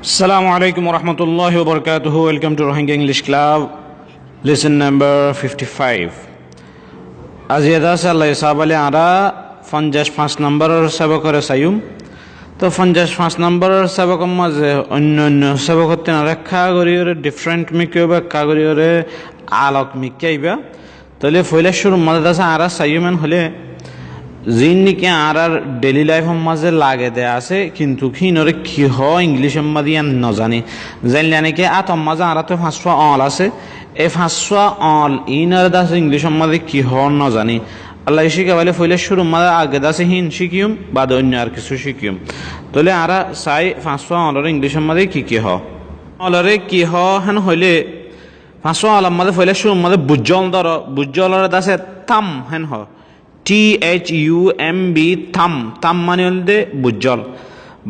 Assalamu alaikum wa rahmatullahi wa barakatuhu. Welcome to Rohingya English Club. Lesson number 55. Aziyada sallallahu sabale ara 55 নম্বরের সবকের সায়ুম তো 55 নম্বরের সবকের মাঝে অন্য সবকতে রক্ষা করিওরে ডিফারেন্ট মিকইবা কাগরিওরে আলোক মিকাইবা তাহলে ফয়লা শুরু মাঝে আছে ara সায়ুমান হলে জিন্নিকে আর ডেইলি লাইফের মাঝে লাগে দেয়া আছে কিন্তু কিনরে কি হয় ইংলিশের মাঝে ন জানি জানলে নাকি আতম মাঝে আর তো ফাঁসফা অল আছে এই ফাঁসফা অল ইনার দাস ইংলিশের মাঝে কি হয় ন জানি আল্লাহ শিখা বলে ফইলে শুরু মাঝে আগে দাসে হিন শিখিম বা অন্য আর কিছু শিখিম তাহলে আর চাই ফাঁসফা অলরে ইংলিশের মাঝে কি হ অলরে কি হ হেন হইলে ফাঁসফা অল মাঝে ফইলে শুরু মাঝে বুজ্জল ধর বুজ্জলরে দাসে থাম হেন হ THUMB থাম মানে হলদে বুজ্জল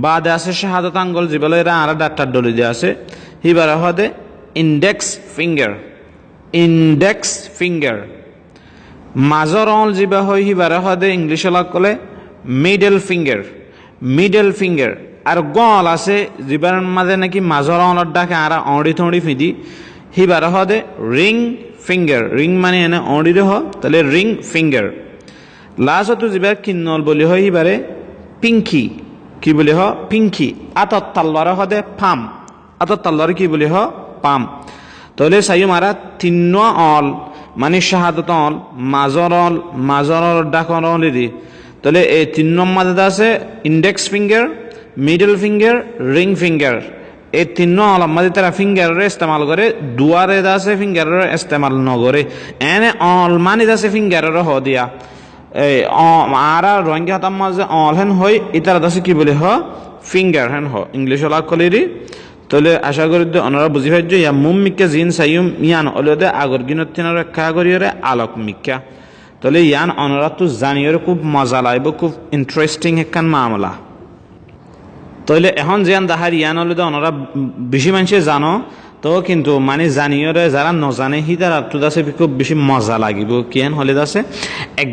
বাদ আছে শাহাদাত আঙ্গুল যেগুলো এরা আর ডাক্তার ডলি দিয়ে আছে হিবার হদে ইন্ডেক্স ফিঙ্গার মাজর অল যিবা হয় হিবার হদে ইংলিশে লাগ কলে মিডল ফিঙ্গার আর গল আছে যিবার মাঝে নাকি মাজর অলর ডাকে আর অড়ি থড়ি ফিদি হিবার হদে রিং মানে এনে অড়িরে হ তাহলে রিং ফিঙ্গার লাস্ট যিবা কিন্নল বলি হয় হিবারে পিঙ্কি কি বলি হ পিঙ্কি আতত তালওয়ার হদে ফাম আতত তালওয়ার কি বলি হ পাম তাহলে সাইয়ু মারা তিন্ন অল মানে শাহাদাত অল মাজর ডাকন অলরেডি তাহলে এই তিন নম্বর মাঝে আছে index finger middle finger ring finger এই তিন অল মাঝে তারা ফিঙ্গারের ইস্তেমাল করে দুয়ারে আছে ফিঙ্গারের ইস্তেমাল নগরে এনে অল মানে আছে ফিঙ্গারের হ দিয়া আর রোহিঙ্গা হাতাম মাঝে অল হেন হয় ইতারা দাসে কি বলে হ ফিঙ্গার হেন হ ইংলিশ লাগ কলিরি তাহলে আশা করি ওনারা বুঝি পাইজ ইয়া মুম মিক্কা জিন সাইয়ুম ইয়ান অলদে আগর গিনত তিন রক্ষা করিয়রে আলোক মিক্কা তাহলে ইয়ান ওনারা তো জানিয়রে খুব মজা লাগবে খুব ইন্টারেস্টিং একখান মামলা তাহলে এখন জিয়ান দাহার ইয়ান অলদে ওনারা বেশি মানুষে জানো তো কিন্তু মানে জানিয়রে যারা নজানে হি তারা তো দাসে খুব বেশি মজা লাগিব কিয়ান হলে দাসে এক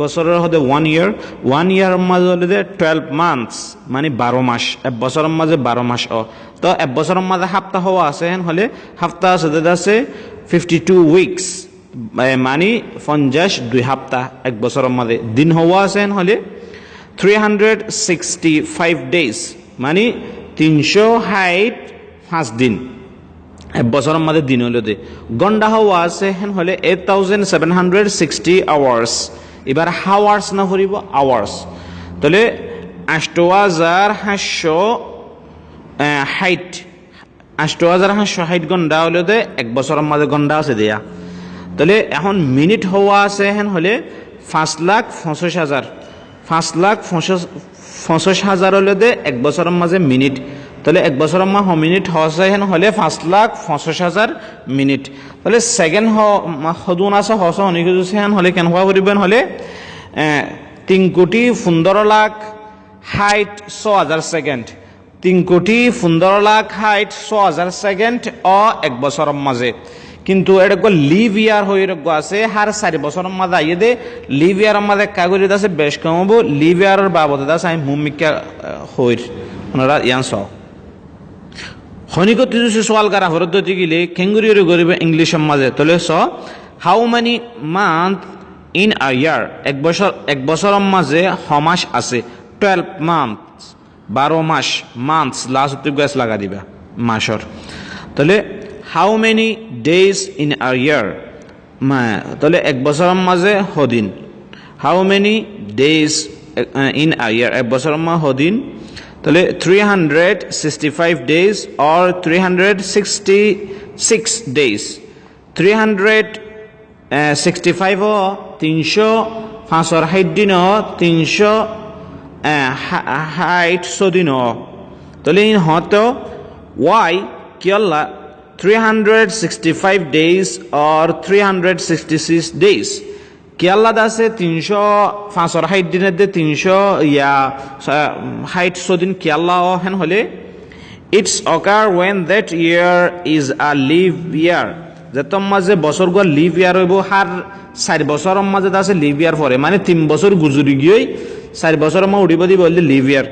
বছরের হদে 1 ইয়ার মাঝে হলে 12 মান্থস মানে 12 মাস এক বছরের মাঝে 12 মাস তো এক বছরের মাঝে সপ্তাহ হওয়া আছে হেন হলে সপ্তাহ আছে দাসে 52 উইকস মানে 52 সপ্তাহ এক বছরের মাঝে দিন হওয়া আছে হেন হলে 365 ডেজ মানে 365 দিন এক বছরের মাঝে দিন হলো দে গন্ডা হওয়া আছে হেন হলে 8760 আওয়ার্স এবার হাওয়ার্স না ফুরিব আওয়ার্স তাহলে 8860 গন্ডা হলো দে এক বছরের মাঝে গন্ডা আছে দেয়া তাহলে এখন মিনিট হওয়া আছে হেন হলে 5,65,000 হলে দে এক বছরের মাঝে মিনিট তাহলে এক বছরের মা মিনিট হসে হেন হলে 5,65,000 মিনিট তাহলে সেকেন্ড হদুন আছে হস অনেক হেন হলে কেন হওয়া করিবেন হলে 3,15,00,000 হাইট 6,000 সেকেন্ড 3,15,00,000 হাইট 6,000 সেকেন্ড এক বছরের মাঝে কিন্তু এটা লিভ ইয়ার হয়ে আছে হার 4 বছরের মাঝে আইয়ে দে লিভ ইয়ারের মাঝে কাগজ আছে বেশ কমবো লিভ ইয়ারের বাবদ আছে আমি মুমিকা হইর ওনারা ইয়ানস খনিকত যদি সওয়াল করা পদ্ধতি গিলে কেঙ্গুরিয়রে গরিবে ইংলিশের মাঝে তাহলে how many month in a year এক বছরের মাঝে মাস আছে 12 মান্থস 12 মাস মান্থস লাস্ট গ্যাস লাগা দিবা মাসর তাহলে how many days in a year তাহলে এক বছরের মাঝে হদিন how many days in a year এক বছরের মাঝে হদিন তাহলে 365 days or 366 days 365 365 দিন 360 দিন তাহলে ইন হত why কিয়াল্লা 365 days or 366 days কিয়াল্লা দাসে 365 দিনের দে 360 দিন কিয়াল্লা হেন হলে it's occur when that year is a leap year যত মাঝে বছর গো লিভ ইয়ার হইব হার 4 বছরের মাঝে দাসে লিভ ইয়ার পরে মানে 3 বছর গুজরি গিয়ে 4 বছরের মা উড়িব দি বললে লিভ ইয়ার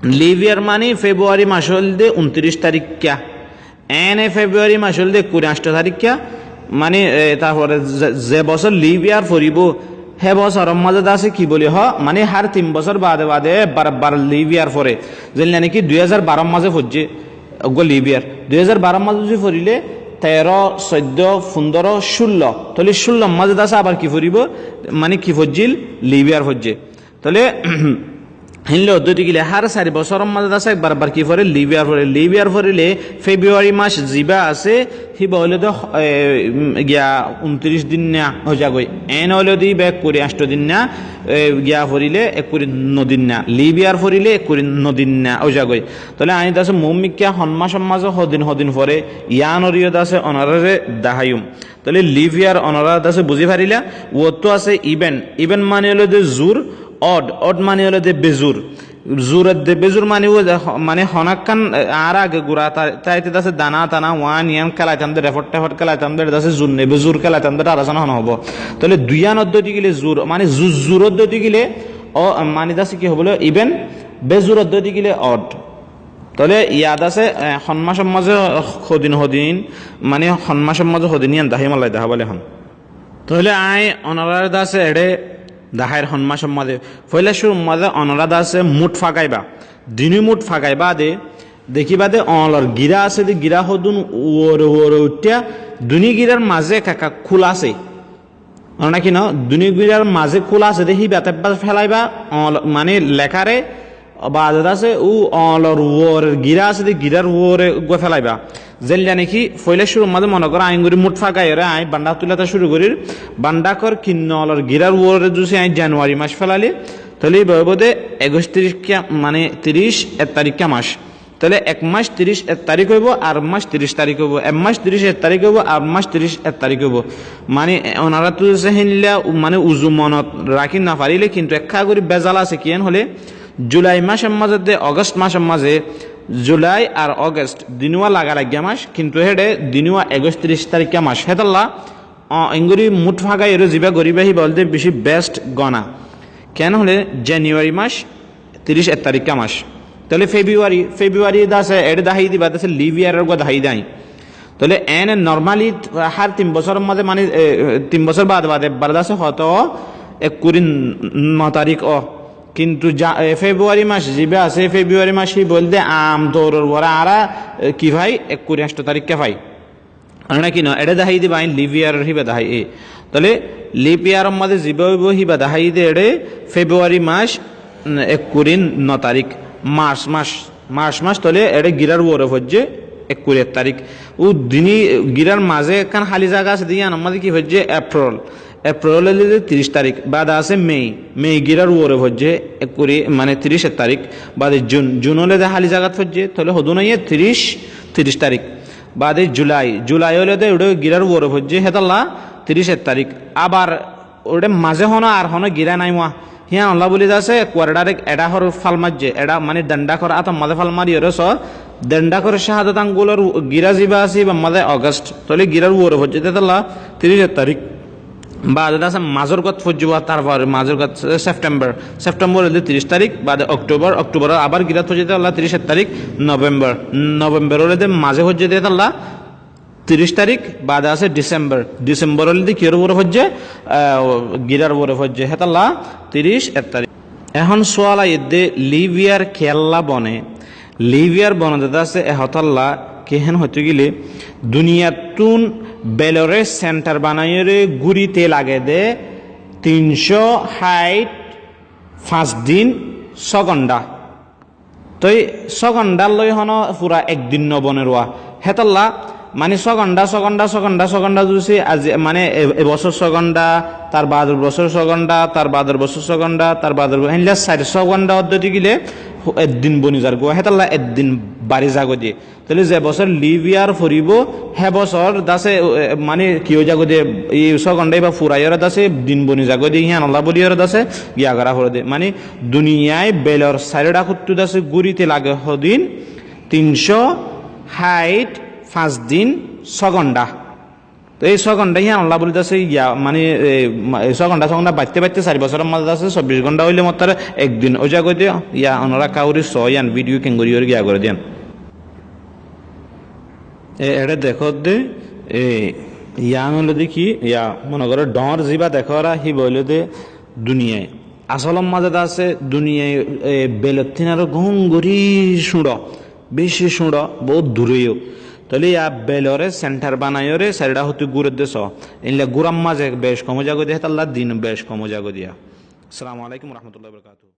লিভ ইয়ার মানে ফেব্রুয়ারি মাস হলদে 29 তারিখ কিয়া এনে ফেব্রুয়ারি মাস হলদে 28 তারিখ কিয়া মানে তারপরে যে বছর লিভ ইয়ার ফুরিব হে বছর মাঝে আছে কি বলি হ মানে হার 3 বছর বাদে বাদে বারবার লিভ ইয়ার ফরে যেন নাকি 2012 মাঝে ফুরছে গো লিভ ইয়ার 2012 মাঝে যদি ফুরিলে 13, 14, 15, 16 তাহলে 16 মাঝে আছে আবার কি ফুরিব মানে কি ফুরজিল লিভ ইয়ার ফুরছে তাহলে হিনলে অদ্যতি গিলে হার 4 বছরের মাঝে আছে একবার কি ফরে লিভ ইয়ার ফরিলে ফেব্রুয়ারি মাস জিবা আছে হিবা হইলে তো গিয়া 29 দিন না হয়ে যাগই এন হইলে দি ব্যাক করে 8 দিন না গিয়া ফরিলে 1 দিন না লিভ ইয়ার ফরিলে 1 দিন না হয়ে যাগই তাহলে আইন আছে মৌমিকা হন্মাস মাঝে হদিন ফরে ইয়ান অরিয়দ আছে অনারে দাহায়ুম তাহলে লিভ ইয়ার অনারাদ আছে বুঝি পারিলা ও তো আছে ইভেন মানে হলো যে জুর অড মানে হলো যে বেজুর জুরের দে বেজুর মানে মানে হনাক্কান আর আগে গুড়া তাইতে আছে দানা টানা ওয়ান ইয়ান খেলাইতাম দে রেফট খেলাইতাম দে আছে জুর নে বেজুর খেলাইতাম দে আলোচনা হন হবো তাহলে দুইয়ান অদ্যতি গিলে জুর মানে জুর অদ্যতি গিলে মানে আছে কি হবো ইভেন বেজুর অদ্যতি গিলে অড তাহলে ইয়াদ আছে সন্মাসের মাঝে হদিন মানে সন্মাসের মাঝে হদিন ইয়ান দাহি মালাই দেখা বলে হন তাহলে আই অনারার আছে এড়ে দাহাইর সন্মাসের মাঝে পয়লা শুরুর মাঝে অনারাধ আছে মুঠ ফাঁকাইবা দিনই মুঠ ফাঁকাইবা দে দেখিবা দে অনলর গিরা আছে দে গিরা হদুন ওরে উঠিয়া দুনি গিরার মাঝে কাকা খোলা আছে নাকি না দুনি গিরার মাঝে খোলা আছে দেখি বেতাব্বা ফেলাইবা মানে লেখারে বা আছে ও অলর ওর গিরা আছে দে গিরার ওরে গো ফেলাইবা জেলিয়া নাকি ফইলে শুরু মাঝে মনে করো আইনগুড়ি মুঠ ফাঁকাই রে আই বান্ডা তুলাটা শুরু করি বান্ডা কর কিন্ন অলর গিরার ওরে জুসে আই জানুয়ারি মাস ফেলালি তাহলে বোধে 31 মানে 30 তারিখা মাস তাহলে 1 মাস 30 তারিখ হইব আর মাস 30 তারিখ হইব 1 মাস 30 তারিখ হইব আর মাস 30 তারিখ হইব মানে ওনারা তো হিনলা মানে উজু মনত রাখি না পারিলে কিন্তু একা করে বেজাল আছে কিয়েন হলে জুলাই মাসের মাঝে অগস্ট মাসের মাঝে জুলাই আর অগস্ট দিনুয়া লাগা লাগিয়া মাস কিন্তু হেডে দিনুয়া 31 তারিখা মাস হেতাল্লা ইঙ্গুরি মুঠ ফাঁকা এর জিবা গরিবাহি বলতে বেশি বেস্ট গনা কেন হলে জানুয়ারি মাস 30 তারিখা মাস তাহলে ফেব্রুয়ারি দাসে এর দাহাই দিবা দাসে লিভ ইয়ারের গো দাহাই দাই তাহলে এন নরমালি হার 3 বছরের মাঝে মানে 3 বছর বাদে বারদাসে হতো 9 তারিখ কিন্তু ফেব্রুয়ারি মাস জিবে আছে ফেব্রুয়ারি মাসই বলতে আম তোর ওরা আরা কি ভাই 29 তারিখকে ভাই নাকি না এটা দাহাই দিবা লিভ ইয়ার হিবা দাহাই তাহলে লিভ ইয়ারের মাঝে জিবে হিবা দাহাই দে এড়ে ফেব্রুয়ারি মাস 9 তারিখ মার্চ মাস তাহলে এটা গিরার ওরে হচ্ছে 21 তারিখ ও দিনই গিরার মাঝে একখান খালি জায়গা আছে দিয়ে আমাদের কি হচ্ছে এপ্রিল 30 তারিখ বাদ আছে মে গিরার ওরে হচ্ছে 21 মানে 30 তারিখ বাদে জুন হলে খালি জায়গা হচ্ছে তাহলে হদু নাই 30 তারিখ বাদে জুলাই হলে ওটা গিরার ওরে হচ্ছে হেতাল্লা 30 তারিখ আবার ওটা মাঝে হনো আর হনো গিরা নাই মা হিয়া আল্লাহ বলি আছে কোয়ারডারে এডা হর ফাল মারছে এডা মানে দণ্ডা কর আত মাঝে ফাল মারি ওরে দণ্ডা করে শাহাদাত আঙ্গুলের গিরা জিবা আছে বা মাঝে অগস্ট তাহলে গিরার ওরে হচ্ছে তেতাল্লা 30 তারিখ বাদে আছে মাজর গত ফজবা তারপর মাজর গত সেপ্টেম্বর 30 তারিখ বাদে অক্টোবর আবার গিরাত হচ্ছে তেতাল্লা 30 তারিখ নভেম্বর হলে মাঝে হচ্ছে তেতাল্লা 30 তারিখ বাদে আছে ডিসেম্বর হলে কির ওরে হচ্ছে গিরার ওরে হচ্ছে হেতাল্লা 30 তারিখ এখন সোয়ালা ইদে লিভ ইয়ার খেয়াল্লা বনে লিভ ইয়ার বনে দাদা আছে এহতাল্লা কেহেন হতে গেলে দুনিয়াতুন বেলরে সেন্টার বানাইরে গুড়িতে লাগে দে 365 দিন 6 ঘন্টা তো 6 ঘন্টা লই হন পুরা একদিন নবনের হেতাল্লা মানে 6 ঘন্টা যদি আজি মানে এবছর 6 ঘন্টা তার বাদের বছর 6 ঘন্টা তার বাদের বছর 6 ঘন্টা তার বাদের হেনলা 400 ঘন্টা অদ্যতি গিলে একদিন বনি যার গো হেতাল্লা একদিন বাড়ি যাগো দিয়ে তাহলে যে বছর লিভ ইয়ার ফুরিব হে বছর দাসে মানে কি হয়ে যাগো দিয়ে এই 6 ঘন্টায় বা ফুরাইয়ের দাসে দিন বনি যাগো দিয়ে হিয়ান আল্লাহ বলিয়ার দাসে গিয়া করা হরে দে মানে দুনিয়ায় বেলর সাইডা কুত্তু দাসে গুড়িতে লাগে হদিন 365 দিন 6 ঘন্টা তো এই 6 ঘন্টা ইয়া আল্লাহ বলি আছে ইয়া মানে 6 ঘন্টা বাড়তে বাড়তে 4 বছরের মাঝে আছে 24 ঘন্টা হইলে মত একদিন ওজা করে দিও ইয়া ওনারা কাউরি সয়ান ভিডিও কেঙ্গুরি ওর গিয়া করে দেন এটা দেখো দে ইয়া হলো দেখি ইয়া মনে করো ডর জিবা দেখো হি বইলে দে দুনিয়ায় আসলম মাঝে আছে দুনিয়ায় বেলতিন আর গঙ্গরি শুঁড় বেশি শুঁড় বহুত দূরেও তাহলে ইয়া বেলরে সেন্টার বানাইরে সাইডা হতে গুড়ের দেশ ইনলে গুড়াম মাঝে বেশ কম জাগো দিয়ে তাল্লা দিন বেশ কম জাগো দিয়া আসসালামু আলাইকুম রহমতুল্লাহ বরকাতুহু